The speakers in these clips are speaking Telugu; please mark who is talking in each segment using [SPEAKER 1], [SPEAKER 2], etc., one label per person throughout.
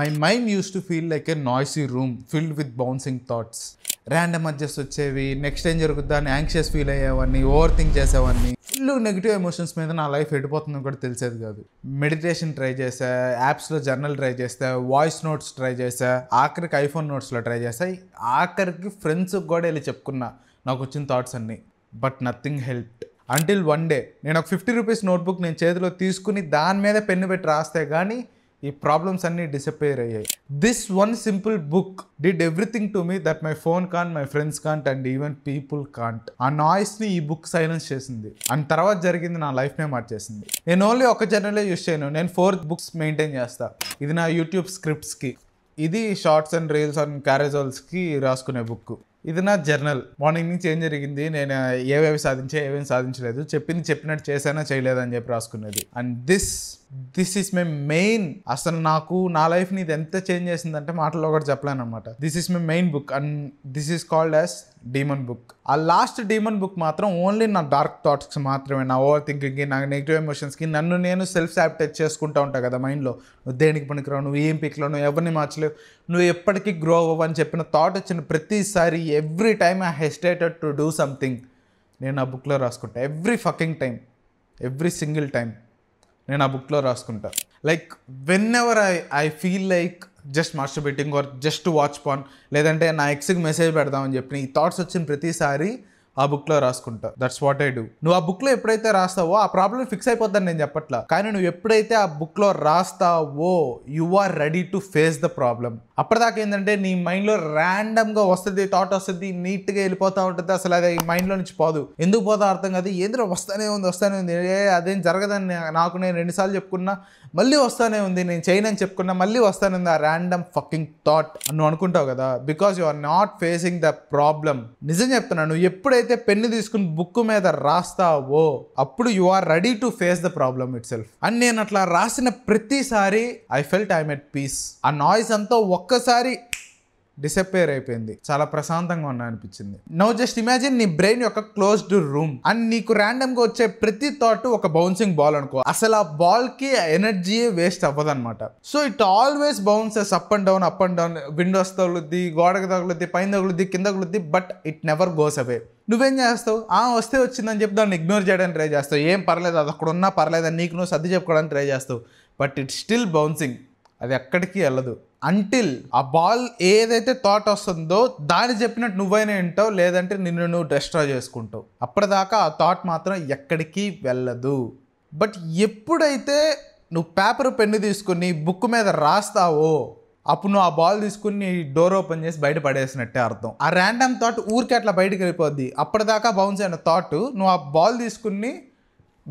[SPEAKER 1] My mind use to feel like a noisy room filled with bouncing thoughts. Random adjust వచ్చేవి, నెక్స్ట్ ఏం జరుగుద్దా అని యాంగ్షియస్ ఫీల్ అయ్యేవాడిని, ఓవర్ థింక్ చేసేవాడిని. ఫుల్ నెగిటివ్ ఎమోషన్స్ మీద నా లైఫ్ ఎడిపోతుందని కూడా తెలిసేది కాదు. మెడిటేషన్ ట్రై చేసా, యాప్స్లో జర్నల్ ట్రై చేస్తా, వాయిస్ నోట్స్ ట్రై చేసా, ఆఖరికి ఐఫోన్ నోట్స్లో ట్రై చేసా, ఆఖరికి ఫ్రెండ్స్కి కూడా వెళ్ళి చెప్పుకున్నా నాకు వచ్చిన థాట్స్ అన్నీ. But nothing helped until one day నేను ఒక 50 రూపీస్ నోట్బుక్ నేను చేతిలో తీసుకుని దాని మీద పెన్ను పెట్టి రాస్తే కానీ ఈ ప్రాబ్లమ్స్ అన్నీ డిసప్పేర్ అయ్యాయి. This one simple book did everything to me that my phone can't, my friends can't and even people can't. ఆ నాయిస్ని ఈ బుక్ సైలెన్స్ చేసింది. అండ్ తర్వాత జరిగింది నా లైఫ్నే మార్చేసింది. నేను ఓన్లీ ఒక జర్నలే యూస్ చేయను, నేను 4 బుక్స్ మెయింటైన్ చేస్తా. ఇది నా యూట్యూబ్ స్క్రిప్ట్స్కి, ఇది షార్ట్స్ అండ్ రీల్స్ అండ్ క్యారేజోల్స్కి రాసుకునే బుక్. ఇది నా జర్నల్. మార్నింగ్ నుంచి ఏం జరిగింది, నేను ఏవేవి సాధించలేదు, చెప్పినట్టు చేశానా చేయలేదని చెప్పి రాసుకునేది. And this is my main. అసలు నాకు నా లైఫ్ని ఇది ఎంత చేంజ్ చేసిందంటే మాటల్లో కూడా చెప్పలేను అనమాట. This is my main book and this is called as demon book. ఆ లాస్ట్ డీమన్ బుక్ మాత్రం ఓన్లీ నా డార్క్ థాట్స్కి మాత్రమే, నా ఓవర్ థింకింగ్కి, నా నెగిటివ్ ఎమోషన్స్కి, నన్ను నేను సెల్ఫ్ సాబిటేజ్ చేసుకుంటూ ఉంటాను కదా మైండ్లో. నువ్వు దేనికి పనికిరావు, నువ్వు ఏం పిక్లో, నువ్వు ఎవరిని మార్చలేవు, నువ్వు ఎప్పటికీ గ్రో అవ్వవు అని చెప్పిన థాట్ వచ్చిన ప్రతిసారి every time I hesitated to do something నేను ఆ బుక్లో రాసుకుంటా. Every fucking time, every single time నేను ఆ బుక్లో రాసుకుంటా. Like when ever I feel like just masturbating or just watch porn, లేదంటే నా ఎక్స్కి మెసేజ్ పెడదామని చెప్పి ఈ థాట్స్ వచ్చిన ప్రతిసారి ఆ బుక్లో రాసుకుంటా. That's what I do. నువ్వు ఆ బుక్లో ఎప్పుడైతే రాస్తావో ఆ ప్రాబ్లం ఫిక్స్ అయిపోద్దని నేను చెప్పట్లా, కానీ నువ్వు ఎప్పుడైతే ఆ బుక్లో రాస్తావో you are ready to face the problem. అప్పటిదాకా ఏంటంటే నీ మైండ్లో ర్యాండమ్గా వస్తుంది, థాట్ వస్తుంది, నీట్గా వెళ్ళిపోతూ ఉంటుంది, అసలు అది మైండ్లో నుంచి పోదు. ఎందుకు పోతా అర్థం కాదు, ఏంద్ర వస్తానే ఉంది, అదేం జరగదని నాకు నేను 2 సార్లు చెప్పుకున్నా, మళ్ళీ వస్తానే ఉంది, నేను చేయనని చెప్పుకున్నా, మళ్ళీ వస్తానే ఉంది ఆ ర్యాండమ్ ఫకింగ్ థాట్. నువ్వు అనుకుంటావు కదా, because you are not facing the problem. నిజం చెప్తున్నా, నువ్వు ఎప్పుడైతే పెన్ను తీసుకుని బుక్ మీద రాస్తావో అప్పుడు you are ready to face the problem itself. And నేను అట్లా రాసిన ప్రతిసారి I felt I'm at peace. ఆ నాయిస్ అంతా ఒక్కసారి డిసప్పేర్ అయిపోయింది, చాలా ప్రశాంతంగా ఉన్నా అనిపించింది. నౌ జస్ట్ ఇమాజిన్ నీ బ్రెయిన్ యొక్క క్లోజ్డ్ రూమ్ అండ్ నీకు ర్యాండమ్ గా వచ్చే ప్రతి థాట్ ఒక బౌన్సింగ్ బాల్ అనుకో. అసలు ఆ బాల్ కి ఎనర్జీ వేస్ట్ అవ్వదు అనమాట. So it always bounces up and down, windows తగులుద్ది, గోడకు తగులుద్ది, పైన తగులుద్ది, కింద తగులుద్ది, but it never goes away. నువ్వేం చేస్తావు, వస్తే వచ్చిందని చెప్పి దాన్ని ఇగ్నోర్ చేయడానికి ట్రై చేస్తావు. ఏం పర్లేదు, అది అక్కడ ఉన్నా పర్లేదని నీకు నువ్వు సర్ది చెప్పుకోవడానికి ట్రై చేస్తావు, బట్ ఇట్ స్టిల్ బౌన్సింగ్. అది ఎక్కడికి వెళ్ళదు అంటిల్ ఆ బాల్ ఏదైతే థాట్ వస్తుందో దాన్ని చెప్పినట్టు నువ్వైనా వింటావు, లేదంటే నిన్ను నువ్వు డిస్ట్రాయ్ చేసుకుంటావు. అప్పటిదాకా ఆ థాట్ మాత్రం ఎక్కడికి వెళ్ళదు. బట్ ఎప్పుడైతే నువ్వు పేపర్ పెన్ను తీసుకుని బుక్ మీద రాస్తావో అప్పుడు నువ్వు ఆ బాల్ తీసుకుని డోర్ ఓపెన్ చేసి బయట పడేసినట్టే అర్థం. ఆ ర్యాండమ్ థాట్ ఊరికే అట్లా బయటకు వెళ్ళిపోద్ది. అప్పటిదాకా బౌన్స్ అయిన థాట్ నువ్వు ఆ బాల్ తీసుకుని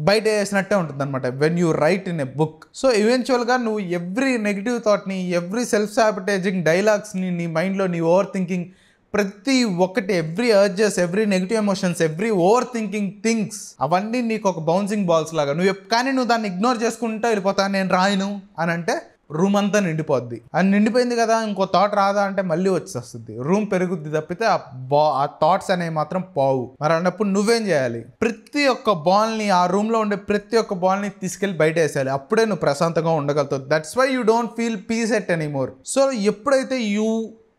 [SPEAKER 1] బయట వేసినట్టే ఉంటుంది అనమాట when you write in a book. So ఈవెన్చువల్గా నువ్వు ఎవ్రీ నెగిటివ్ థాట్ని, ఎవ్రీ సెల్ఫ్ సాబిటేజింగ్ డైలాగ్స్ని నీ మైండ్లో, నీ ఓవర్ థింకింగ్ ప్రతి ఒక్కటి, every urges, every negative emotions, every over thinking things, అవన్నీ నీకు ఒక బౌన్సింగ్ బాల్స్ లాగా. కానీ నువ్వు దాన్ని ఇగ్నోర్ చేసుకుంటూ వెళ్ళిపోతాను, నేను రాయను అని అంటే రూమ్ అంతా నిండిపోద్ది. అది నిండిపోయింది కదా, ఇంకో థాట్ రాదా అంటే మళ్ళీ వచ్చేస్తుంది. రూమ్ పెరుగుద్ది తప్పితే ఆ థాట్స్ అనేవి మాత్రం పోవు. మరి అన్నప్పుడు నువ్వేం చేయాలి, ప్రతి ఒక్క బాల్ని, ఆ రూమ్లో ఉండే ప్రతి ఒక్క బాల్ని తీసుకెళ్ళి బయట వేసేయాలి. అప్పుడే నువ్వు ప్రశాంతంగా ఉండగలుగుతావు. That's why you don't feel peace at anymore. So ఎప్పుడైతే you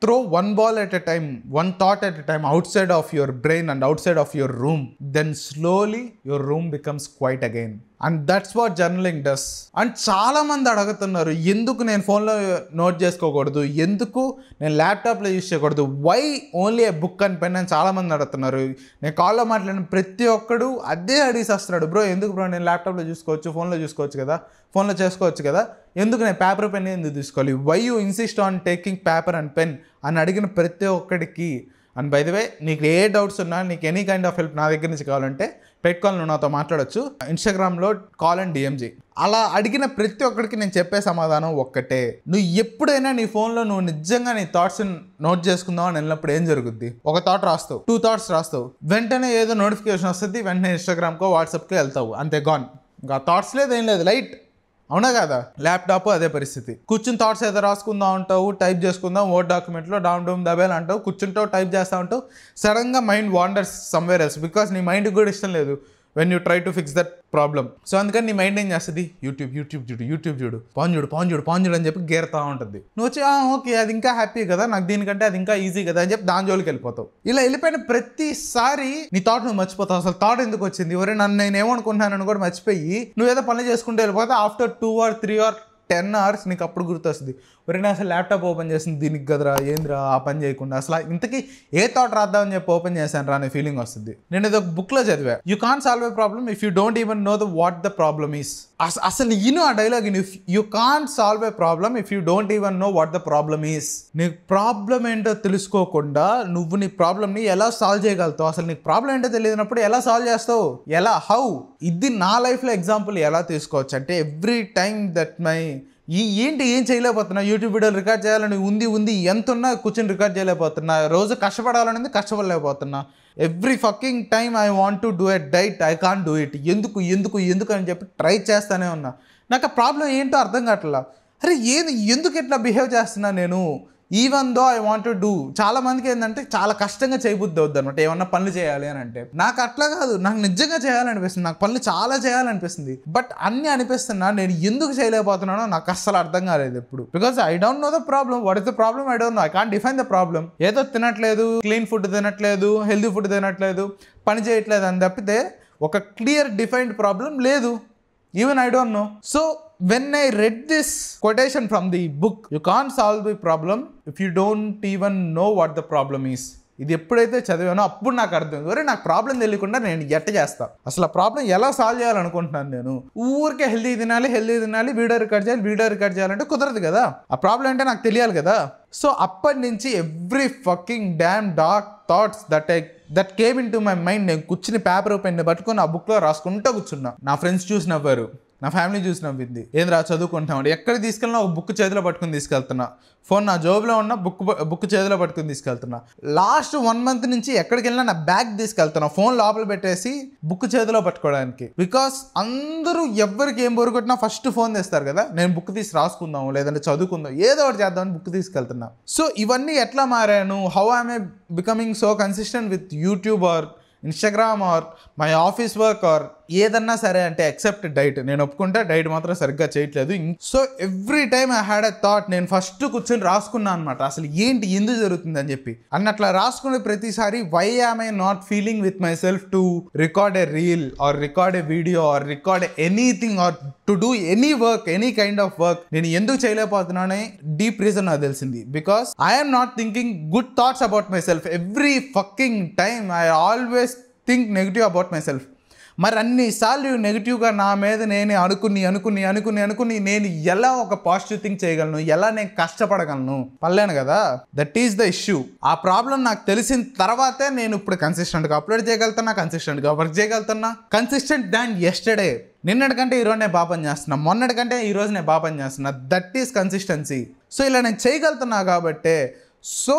[SPEAKER 1] throw one ball at a time, one thought at a time outside of your brain and outside of your room, then slowly your room becomes quiet again. And that's what journaling does. And చాలా మంది అడుగుతున్నారు, ఎందుకు నేను ఫోన్లో నోట్ చేసుకోకూడదు, ఎందుకు నేను ల్యాప్టాప్లో యూజ్ చేయకూడదు, why only a book and pen అని చాలామంది అడుగుతున్నారు. నేను కాల్లో మాట్లాడిన ప్రతి ఒక్కడు అదే అడిగేసేస్తున్నాడు, బ్రో ఎందుకు బ్రో, నేను ల్యాప్టాప్లో చూసుకోవచ్చు, ఫోన్లో చూసుకోవచ్చు కదా, ఫోన్లో చేసుకోవచ్చు కదా, ఎందుకు నేను పేపర్ పెన్ ఎందుకు తీసుకోవాలి, why you insist on taking paper and pen అని అడిగిన ప్రతి ఒక్కడికి. అండ్ బై ది వే, నీకు ఏ డౌట్స్ ఉన్నా, నీకు ఎనీ కైండ్ ఆఫ్ హెల్ప్ నా దగ్గర నుంచి కావాలంటే పెట్టుకోవాలి, నువ్వు నాతో మాట్లాడచ్చు. ఇన్స్టాగ్రామ్లో కాల్ అండ్ డిఎంజీ. అలా అడిగిన ప్రతి ఒక్కడికి నేను చెప్పే సమాధానం ఒక్కటే, నువ్వు ఎప్పుడైనా నీ ఫోన్లో నువ్వు నిజంగా నీ థాట్స్ నోట్ చేసుకుందాం అని వెళ్ళినప్పుడు ఏం జరుగుద్ది, ఒక థాట్ రాస్తావు, 2 థాట్స్ రాస్తావు, వెంటనే ఏదో నోటిఫికేషన్ వస్తుంది, వెంటనే ఇన్స్టాగ్రామ్కో వాట్సాప్కో వెళ్తావు, అంతే గాన్. ఇంకా థాట్స్ లేదు, ఏం లేదు, లైట్. అవునా కదా, ల్యాప్టాప్ అదే పరిస్థితి. కూర్చుని థాట్స్ ఏదో రాసుకుందాం అంటావు, టైప్ చేసుకుందాం వర్డ్ డాక్యుమెంట్లో డౌన్ దబేల్ అంటావు, కూర్చుంటావు, టైప్ చేస్తా ఉంటావు, సడన్గా mind wonders somewhere else. Because నీ మైండ్కి కూడా ఇష్టం లేదు when you try to fix that problem. So అందుకని నీ మైండ్ ఏం చేస్తుంది, యూట్యూబ్ చూడు, పాన్ చూడు అని చెప్పి గేరుతా ఉంటుంది. నువ్వు వచ్చి ఓకే అది ఇంకా హ్యాపీ కదా, నాకు దీనికంటే అది ఇంకా ఈజీ కదా అని చెప్పి దాని జోలికి వెళ్ళిపోతావు. ఇలా వెళ్ళిపోయిన ప్రతిసారి నీ థాట్ నువ్వు మర్చిపోతావు. అసలు థాట్ ఎందుకు వచ్చింది, ఎవరే నన్ను నేను ఏమనుకుంటున్నానని కూడా మర్చిపోయి నువ్వు ఏదో పనులు చేసుకుంటూ వెళ్ళిపోతే ఆఫ్టర్ 2 or 3 or 10 hours నీకు అప్పుడు గుర్తొస్తుంది, ఒరే నేను అసలు ల్యాప్టాప్ ఓపెన్ చేసింది దీనికి కదరా, ఏంద్రా ఆ పని చేయకుండా అసలు ఇంతకీ ఏ థాట్ రాద్దామని చెప్పి ఓపెన్ చేశాను రా అనే ఫీలింగ్ వస్తుంది. నేను ఏదో బుక్లో చదివా, you can't solve a problem if you don't even know what the problem is. అసలు ఆ dialogue you can't solve a problem if you don't even know what the problem is. నీకు ప్రాబ్లం ఏంటో తెలుసుకోకుండా నువ్వు నీ ప్రాబ్లమ్ని ఎలా సాల్వ్ చేయగలుగుతావు, అసలు నీకు ప్రాబ్లం ఏంటో తెలియనప్పుడు ఎలా సాల్వ్ చేస్తావు, ఎలా, హౌ. ఇది నా లైఫ్లో ఎగ్జాంపుల్ ఎలా తీసుకోవచ్చు అంటే ఎవ్రీ టైమ్ దట్ ఏం చేయలేకపోతున్నా, యూట్యూబ్ వీడియోలు రికార్డ్ చేయాలని ఉంది ఎంత ఉన్నా కూర్చొని రికార్డ్ చేయలేకపోతున్నా, రోజు కష్టపడాలనేది కష్టపడలేకపోతున్నా. Every fucking time I want to do a diet, I can't do it. ఎందుకు అని చెప్పి ట్రై చేస్తానే ఉన్నా. నాకు ఆ ప్రాబ్లం ఏంటో అర్థం కావట్లా. అరే ఎందుకు ఇట్లా బిహేవ్ చేస్తున్నా నేను, even though I want to do. చాలా మందికి ఏంటంటే చాలా కష్టంగా చేయబుద్ధి అవుద్ది అనమాట ఏమన్నా పనులు చేయాలి అని అంటే. నాకు అట్లా కాదు, నాకు నిజంగా చేయాలనిపిస్తుంది, నాకు పనులు చాలా చేయాలనిపిస్తుంది. బట్ అన్నీ అనిపిస్తున్నా, నేను ఎందుకు చేయలేకపోతున్నానో నాకు అస్సలు అర్థం కాలేదు ఎప్పుడు. Because I don't know the problem. What is the problem I don't know, I can't define the problem. ఏదో తినట్లేదు, క్లీన్ ఫుడ్ తినట్లేదు, హెల్తీ ఫుడ్ తినట్లేదు, పని చేయట్లేదు అని తప్పితే ఒక క్లియర్ డిఫైన్డ్ ప్రాబ్లం లేదు. Even I don't know. So when I read this quotation from the book, you can't solve the problem if you don't even know what the problem is. ఇది ఎప్పుడైతే చదివానో అప్పుడు నాకు అర్థం, ఒరే నాకు ప్రాబ్లం తెలియకుండా నేను ఎట్ట చేస్తా, అసలు ఆ ప్రాబ్లం ఎలా సాల్వ్ చేయాలనుకుంటున్నాను నేను. ఊరికే హెల్దీ తినాలి, వీడియో రికార్డ్ చేయాలంటే కుదరదు కదా. ఆ ప్రాబ్లం అంటే నాకు తెలియాలి కదా. సో అప్పటి నుంచి every fucking damn dark thoughts that came in to my mind, నేను కూర్చుని పేపర్ పెన్ పట్టుకుని ఆ బుక్లో రాసుకుంటూ కూర్చున్నా. నా ఫ్రెండ్స్ చూసి నవ్వారు, నా ఫ్యామిలీ చూసి నవ్వింది. ఏంద్రా చదువుకుంటామండి, ఎక్కడ తీసుకెళ్ళినా ఒక బుక్ చేతిలో పట్టుకుని తీసుకెళ్తున్నా, ఫోన్ నా జోబులో ఉన్న బుక్ చేతిలో పట్టుకుని తీసుకెళ్తున్నా. లాస్ట్ 1 month నుంచి ఎక్కడికి వెళ్ళినా నా బ్యాగ్ తీసుకెళ్తున్నా, ఫోన్ లోపల పెట్టేసి బుక్ చేతిలో పట్టుకోవడానికి. బికాస్ అందరూ ఎవరికి ఏం బోరుకొట్టినా ఫస్ట్ ఫోన్ తెస్తారు కదా, నేను బుక్ తీసి రాసుకుందాం లేదంటే చదువుకుందాం ఏదో ఒకటి చేద్దామని బుక్ తీసుకెళ్తున్నా. సో ఇవన్నీ ఎట్లా మారాను, how I'm a becoming so consistent with YouTube or Instagram are my office work or ఏదన్నా సరే అంటే ఎక్సెప్ట్ డైట్. నేను ఒప్పుకుంటా డైట్ మాత్రం సరిగ్గా చేయట్లేదు. So every time I had a thought, నేను ఫస్ట్ కూర్చొని రాసుకున్నాను అనమాట, అసలు ఏంటి ఎందుకు జరుగుతుంది అని చెప్పి. అట్లా రాసుకునే ప్రతిసారి why am I not feeling with myself to record a reel or record a video or record anything or to do any work, any kind of work. నేను ఎందుకు చేయలేకపోతున్నానని డీప్ రీజన్ నాకు తెలిసింది. Because I'm not thinking good thoughts about myself. Every fucking time I always think negative about myself. మరి అన్నిసార్లు నెగిటివ్గా నా మీద నేనే అనుకుని నేను ఎలా ఒక పాజిటివ్ థింక్ చేయగలను, ఎలా నేను కష్టపడగలను, పడలేను కదా. That is the issue. ఆ ప్రాబ్లం నాకు తెలిసిన తర్వాతే నేను ఇప్పుడు కన్సిస్టెంట్గా అప్లోడ్ చేయగలుగుతున్నా, కన్సిస్టెంట్గా వర్క్ చేయగలుగుతున్నా, కన్సిస్టెంట్ దాన్ ఎస్టర్డే. నిన్నటికంటే ఈరోజు నేను బాగా పని చేస్తున్నా, మొన్నటికంటే ఈరోజు నేను బాగా పని చేస్తున్నా. That is consistency. సో ఇలా నేను చేయగలుగుతున్నా కాబట్టే. సో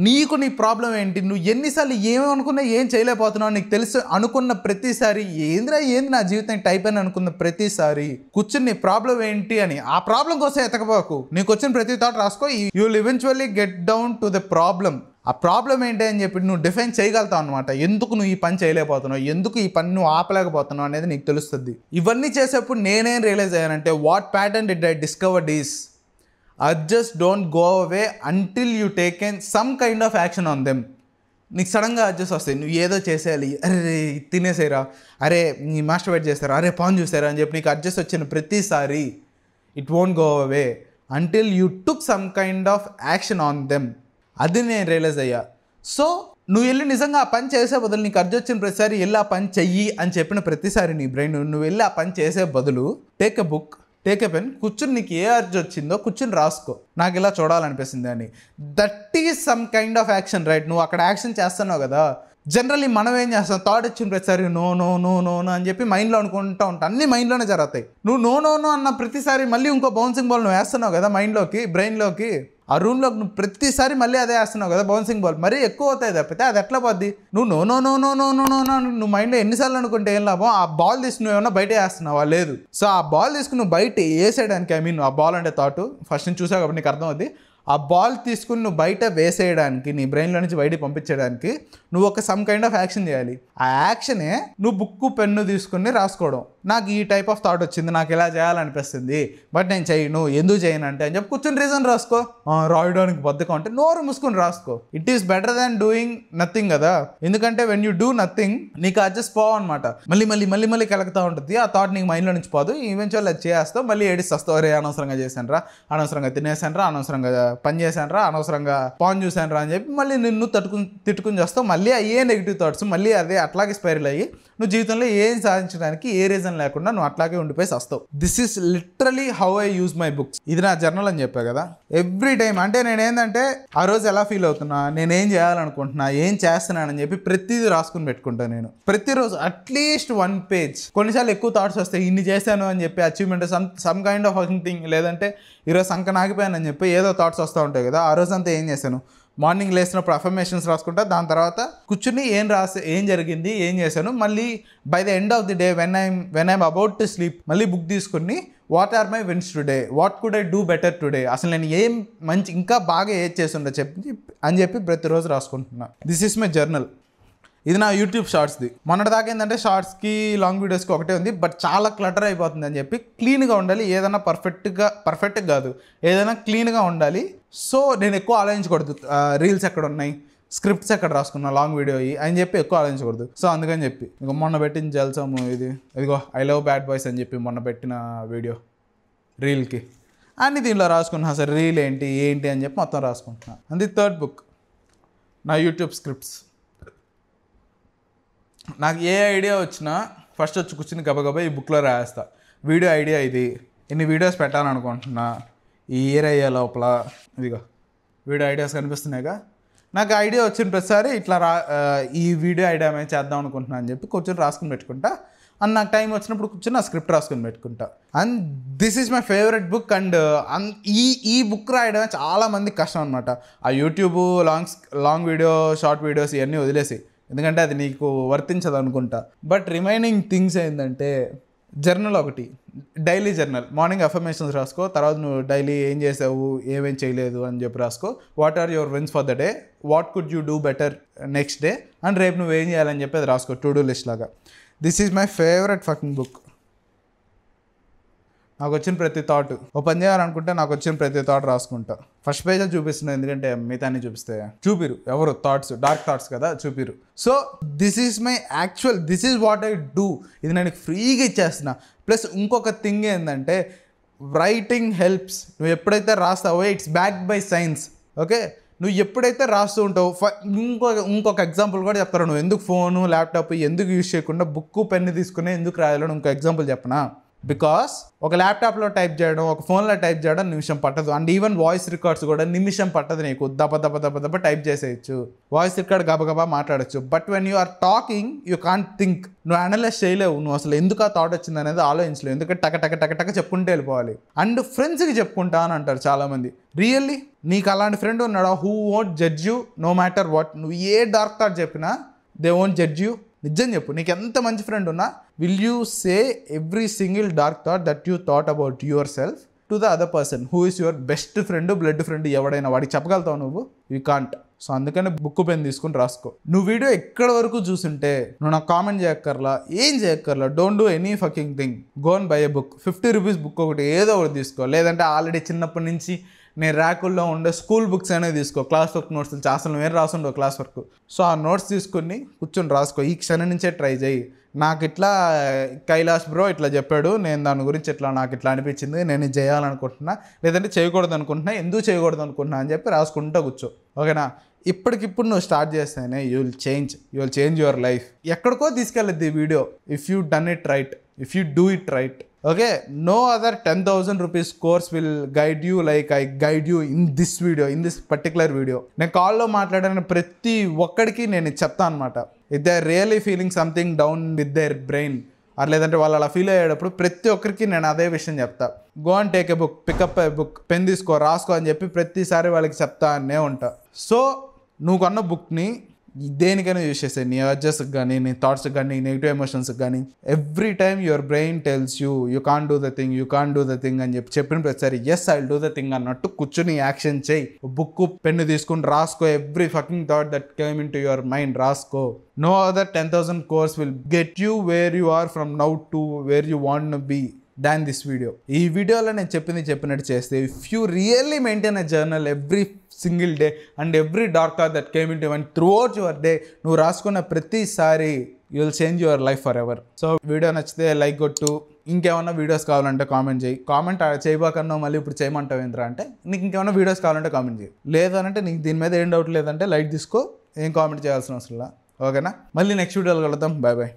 [SPEAKER 1] నీకు నీ ప్రాబ్లం ఏంటి, నువ్వు ఎన్నిసార్లు ఏమనుకున్నా ఏం చేయలేకపోతున్నావు నీకు తెలుసు అనుకున్న ప్రతిసారి, ఏంది నా జీవితం టైప్ అని అనుకున్న ప్రతిసారి కూర్చుని నీ ప్రాబ్లం ఏంటి అని ఆ ప్రాబ్లం కోసం ఎతకపోకు. నీకు వచ్చిన ప్రతి థాట్ రాసుకో, you will eventually get down to the problem. ఆ ప్రాబ్లం ఏంటి అని చెప్పి నువ్వు డిఫైన్ చేయగలుగుతావు అనమాట. ఎందుకు నువ్వు ఈ పని చేయలేకపోతున్నావు, ఎందుకు ఈ పని నువ్వు ఆపలేకపోతున్నావు అనేది నీకు తెలుస్తుంది. ఇవన్నీ చేసేప్పుడు నేనేం రియలైజ్ అయ్యానంటే, what pattern did I discovered is just don't go away until you taken some kind of action on them. నీకు సడన్గా అడ్జస్ట్ వస్తాయి, నువ్వు ఏదో చేసేయాలి, అరే తినేసేరా, అరే నీ మాస్టర్బేట్ చేస్తారా, అరే పాన్ చూసారా అని చెప్పి నీకు అడ్జస్ట్ వచ్చిన ప్రతిసారి it won't go away until you took some kind of action on them. అది నేను రియలైజ్ అయ్యా. సో నువ్వు వెళ్ళి నిజంగా ఆ పని చేసే బదులు నీకు అడ్జస్ట్ వచ్చిన ప్రతిసారి వెళ్ళి ఆ పని చెయ్యి అని చెప్పిన ప్రతిసారి నీ బ్రెయిన్ నువ్వు వెళ్ళి ఆ పని చేసే బదులు take a book, take a pen, కూర్చుని నీకు ఏ అర్జ్ వచ్చిందో కూర్చుని రాసుకో, నాకు ఇలా చూడాలనిపిస్తుంది అని. That is some kind of action, right? నువ్వు అక్కడ యాక్షన్ చేస్తున్నావు కదా. జనరల్లీ మనం ఏం చేస్తాం, థాట్ వచ్చిన ప్రతిసారి no no no no no అని చెప్పి మైండ్లో అనుకుంటూ ఉంటాం. అన్ని మైండ్లోనే జరుగుతాయి. నువ్వు నో నో నో అన్న ప్రతిసారి మళ్ళీ ఇంకో బౌన్సింగ్ బాల్ నువ్వు వేస్తున్నావు కదా మైండ్లోకి, బ్రెయిన్లోకి. ఆ రూమ్లోకి నువ్వు ప్రతిసారి మళ్ళీ అదే వేస్తున్నావు కదా బౌన్సింగ్ బాల్. మరీ ఎక్కువ అవుతాయి తప్పితే అది ఎట్లా పోద్ది? నువ్వు no no no no no no no no నువ్వు మైండ్లో ఎన్నిసార్లు అనుకుంటే ఏం లాభం? ఆ బాల్ తీసుకుని నువ్వు ఏమన్నా బయట వేస్తున్నావా? లేదు. సో ఆ బాల్ తీసుకుని నువ్వు బయట వేసేయడానికి, ఐ మీన్ ఆ బాల్ అంటే థాట్ ఫస్ట్ నుంచి చూసావు కాబట్టి నీకు అర్థం అవుద్ది. ఆ బాల్ తీసుకుని నువ్వు బయట వేసేయడానికి, నీ బ్రెయిన్లో నుంచి బయటికి పంపించడానికి నువ్వు ఒక సమ్ కైండ్ ఆఫ్ యాక్షన్ చేయాలి. ఆ యాక్షనే నువ్వు బుక్కు పెన్ను తీసుకుని రాసుకోవడం. నాకు ఈ టైప్ ఆఫ్ థాట్ వచ్చింది, నాకు ఇలా చేయాలనిపిస్తుంది, బట్ నేను చేయను, ఎందుకు చేయను అంటే అని చెప్పి కూర్చొని రీజన్ రాసుకో. రాయడానికి బద్ధకం అంటే నోరు మూసుకొని రాసుకో. It is better than doing nothing కదా. ఎందుకంటే వెన్ యూ డూ నథింగ్ నీకు అడ్జస్ట్ పోవు అనమాట. మళ్ళీ మళ్ళీ మళ్ళీ మళ్ళీ కలుగుతూ ఉంటుంది. ఆ థాట్ నీకు మైండ్లో నుంచి పోదు. ఈవెన్చువల్ అది చేస్తావు, మళ్ళీ ఏడిస్తావు. అరే అనవసరంగా చేశాను రా, అనవసరంగా తినేసాను రా, అనవసరంగా పని చేశాను రా, అనవసరంగా పాన్ చూశాను రా అని చెప్పి మళ్ళీ నిన్ను తిట్టుకుని చేస్తావు. మళ్ళీ అయ్యే నెగిటివ్ థాట్స్ మళ్ళీ అదే అట్లాగే స్పైరల్ అయ్యి నువ్వు జీవితంలో ఏం సాధించడానికి ఏ రీజన్ లేకుండా నువ్వు అట్లాగే ఉండిపోయి వస్తావు. This is literally how I use my books. ఇది నా జర్నల్ అని చెప్పా కదా. ఎవ్రీ టైం అంటే నేనేంటంటే ఆ రోజు ఎలా ఫీల్ అవుతున్నా, నేనేం చేయాలనుకుంటున్నా, ఏం చేస్తున్నానని చెప్పి ప్రతిదీ రాసుకుని పెట్టుకుంటాను నేను. ప్రతిరోజు అట్లీస్ట్ 1 పేజ్. కొన్నిసార్లు ఎక్కువ థాట్స్ వస్తాయి, ఇన్ని చేశాను అని చెప్పి achievement some kind of thing, లేదంటే ఈరోజు సంక నాగిపోయానని చెప్పి ఏదో థాట్స్ వస్తూ ఉంటాయి కదా. ఆ రోజంతా ఏం చేశాను, మార్నింగ్ లేసినప్పుడు అఫర్మేషన్స్ రాసుకుంటా, దాని తర్వాత కూర్చుని ఏం జరిగింది, ఏం చేశాను, మళ్ళీ by the end of the day when I'm about to sleep మళ్ళీ బుక్ తీసుకుని what are my wins today, what could I do better today, అసలు నేను ఏం మంచి ఇంకా బాగా ఏది చేస్తుండే అని చెప్పి ప్రతిరోజు రాసుకుంటున్నా. This is my journal. ఇది నా యూట్యూబ్ షార్ట్స్ది. మొన్నటిదాకా ఏంటంటే షార్ట్స్కి లాంగ్ వీడియోస్కి ఒకటే ఉంది, బట్ చాలా క్లటర్ అయిపోతుంది అని చెప్పి క్లీన్గా ఉండాలి. ఏదైనా పర్ఫెక్ట్గా కాదు, ఏదైనా క్లీన్గా ఉండాలి. సో నేను ఎక్కువ ఆలోచించకూడదు, రీల్స్ ఎక్కడ ఉన్నాయి, స్క్రిప్ట్స్ ఎక్కడ రాసుకున్నా, లాంగ్ వీడియో అని చెప్పి ఎక్కువ ఆలోచించకూడదు. సో అందుకని చెప్పి ఇంక మొన్న పెట్టిన జల్సము ఇదిగో ఐ లవ్ బ్యాడ్ బాయ్స్ అని చెప్పి మొన్న పెట్టిన వీడియో రీల్కి అన్ని దీనిలో రాసుకున్నా. సరే రీల్ ఏంటి అని చెప్పి మొత్తం రాసుకుంటున్నా. అది 3rd బుక్ నా యూట్యూబ్ స్క్రిప్ట్స్. నాకు ఏ ఐడియా వచ్చినా ఫస్ట్ వచ్చి కూర్చుని గబగబా ఈ బుక్లో రాయేస్తా. వీడియో ఐడియా ఇది, ఇన్ని వీడియోస్ పెట్టాలనుకుంటున్నా ఈ ఇయర్ అయ్యే లోపల, ఇదిగో వీడియో ఐడియాస్ కనిపిస్తున్నాయిగా. నాకు ఐడియా వచ్చిన ప్రతిసారి ఇట్లా ఈ వీడియో ఐడియా మేము చేద్దాం అనుకుంటున్నా అని చెప్పి కూర్చొని రాసుకుని పెట్టుకుంటా. అండ్ నాకు టైం వచ్చినప్పుడు కూర్చొని నా స్క్రిప్ట్ రాసుకొని పెట్టుకుంటా. And this is my favourite book. And ఈ బుక్ రాయడమే చాలామందికి కష్టం అనమాట. ఆ YouTube long video, short videos ఇవన్నీ వదిలేసి, ఎందుకంటే అది నీకు వర్తించదు అనుకుంటా. బట్ రిమైనింగ్ థింగ్స్ ఏంటంటే జర్నల్ ఒకటి, డైలీ జర్నల్. మార్నింగ్ అఫర్మేషన్స్ రాసుకో, తర్వాత నువ్వు డైలీ ఏం చేసావు, ఏమేం చేయలేదు అని చెప్పి రాసుకో. What are your wins for the day, what could you do better next day, and రేపు నువ్వు ఏం చేయాలని చెప్పి అది రాసుకో, టు డూ లిస్ట్ లాగా. This is my favourite fucking book. నాకు వచ్చిన ప్రతి థాట్ ఓ పని చేయాలనుకుంటే నాకు వచ్చిన ప్రతి థాట్ రాసుకుంటా. ఫస్ట్ పేజ్ చూపిస్తున్నా, ఎందుకంటే మిగతాన్ని చూపిస్తే చూపిరు ఎవరు, థాట్స్ డార్క్ థాట్స్ కదా చూపిరు. So this is what I do. ఇది నేను ఫ్రీగా ఇచ్చేస్తున్నా. ప్లస్ ఇంకొక థింగ్ ఏంటంటే రైటింగ్ హెల్ప్స్. నువ్వు ఎప్పుడైతే రాస్తావో it's backed by science. Okay, నువ్వు ఎప్పుడైతే రాస్తూ ఉంటావు, ఇంకొక ఎగ్జాంపుల్ కూడా చెప్తారు. నువ్వు ఎందుకు ఫోను ల్యాప్టాప్ ఎందుకు యూజ్ చేయకుండా బుక్కు పెన్ను తీసుకుని ఎందుకు రాయాలో ఇంకో ఎగ్జాంపుల్ చెప్పనా. బికాస్ ఒక ల్యాప్టాప్లో టైప్ చేయడం, ఒక ఫోన్లో టైప్ చేయడం నిమిషం పట్టదు. అండ్ ఈవెన్ వాయిస్ రికార్డ్స్ కూడా నిమిషం పట్టదు. నీకు దబ్బ టైప్ చేసేయచ్చు, వాయిస్ రికార్డ్ గబగబా మాట్లాడచ్చు. But when you are talking you can't think. నువ్వు అనలైజ్ చేయలేవు, నువ్వు అసలు ఎందుకు ఆ థాట్ వచ్చింది అనేది ఆలోచించలేవు. ఎందుకంటే టక చెప్పుకుంటూ వెళ్ళిపోవాలి. అండ్ ఫ్రెండ్స్కి చెప్పుకుంటా అని అంటారు చాలామంది. రియల్లీ నీకు అలాంటి ఫ్రెండ్ ఉన్నాడా who won't judge you know matter what. నువ్వు ఏ డార్క్ థాట్ చెప్పినా దే వోంట్ జడ్జ్ యూ. నిజం చెప్పు, నీకు ఎంత మంచి ఫ్రెండ్ ఉన్నా will you say every single dark thought that you thought about your self to the other person who is your best friend, blood friend ఎవడైనా వాడికి చెప్పగలుగుతావు నువ్వు? You can't. సో అందుకని బుక్ పెన్ తీసుకుని రాసుకో. నువ్వు వీడియో ఎక్కడ వరకు చూసుంటే నువ్వు నాకు కామెంట్ చేయక్కర్లా, ఏం చేయక్కర్లా. Don't do any fucking thing. Go and buy a book. 50 rupees book ఒకటి ఏదో ఒకటి తీసుకో. లేదంటే ఆల్రెడీ చిన్నప్పటి నుంచి నేను ర్యాకుల్లో ఉండే స్కూల్ బుక్స్ అనేది తీసుకో. క్లాస్ వర్క్ నోట్స్ అసలు నేను రాసుండవు క్లాస్ వర్క్. సో ఆ నోట్స్ తీసుకుని కూర్చొని రాసుకో. ఈ క్షణం నుంచే ట్రై చేయి. నాకు ఇట్లా కైలాష్ బ్రో ఇట్లా చెప్పాడు, నేను దాని గురించి నాకు ఇట్లా అనిపించింది, నేను ఇది చేయాలనుకుంటున్నా, లేదంటే చేయకూడదు అనుకుంటున్నా, ఎందుకు చేయకూడదు అనుకుంటున్నా అని చెప్పి రాసుకుంటూ కూర్చో. ఓకేనా? ఇప్పటికిప్పుడు నువ్వు స్టార్ట్ చేస్తేనే you will change your life. ఎక్కడికో తీసుకెళ్ళద్ది ఈ video. If you done it right, if you do it right. Okay, no other 10,000 rupees course will guide you like I guide you in this video, in this particular video. నేను కాల్లో మాట్లాడిన ప్రతి ఒక్కడికి నేను చెప్తాను అనమాట. If they are really feeling something down with their brain, లేదంటే వాళ్ళు అలా ఫీల్ అయ్యేటప్పుడు ప్రతి ఒక్కరికి నేను అదే విషయం చెప్తా. Go and take a book, pickup a book, pen తీసుకో, రాసుకో అని చెప్పి ప్రతిసారి వాళ్ళకి చెప్తానే ఉంటా. సో నువ్వు కొన్న బుక్ని దేనికైనా యూస్ చేసే, నీ అర్జెస్కి కానీ, నీ థాట్స్కి కానీ, నెగిటివ్ ఎమోషన్స్కి కానీ. Every time your brain tells you can't do the thing, you can't do the thing అని చెప్పిన ప్రతిసారి yes I will do the thing అన్నట్టు కూర్చుని యాక్షన్ చేయి. బుక్ పెన్ను తీసుకుని రాసుకో. Every fucking thought that came in to your mind రాసుకో. No other 10,000 course will get you where you are from now to where you want to be than this video. ఈ వీడియోలో నేను చెప్పినట్టు చేస్తే, if you really maintain a journal every single day and every dark thought that came in to mind through out your day, నువ్వు రాసుకున్న ప్రతిసారి you will change your life for ever. So video నచ్చితే లైక్ కొట్టు. ఇంకేమన్నా వీడియోస్ కావాలంటే కామెంట్ చేయి. కామెంట్ చేయబాకన్నా మళ్ళీ ఇప్పుడు చేయమంటావు ఏంద్రా అంటే, నీకు ఇంకేమన్నా వీడియోస్ కావాలంటే కామెంట్ చేయి. లేదనంటే నీకు దీని మీద ఏం డౌట్ లేదంటే లైక్ తీసుకో, ఏం కామెంట్ చేయాల్సిన అవసరం. ఓకేనా? మళ్ళీ నెక్స్ట్ వీడియోలో కలుద్దాం. Bye bye.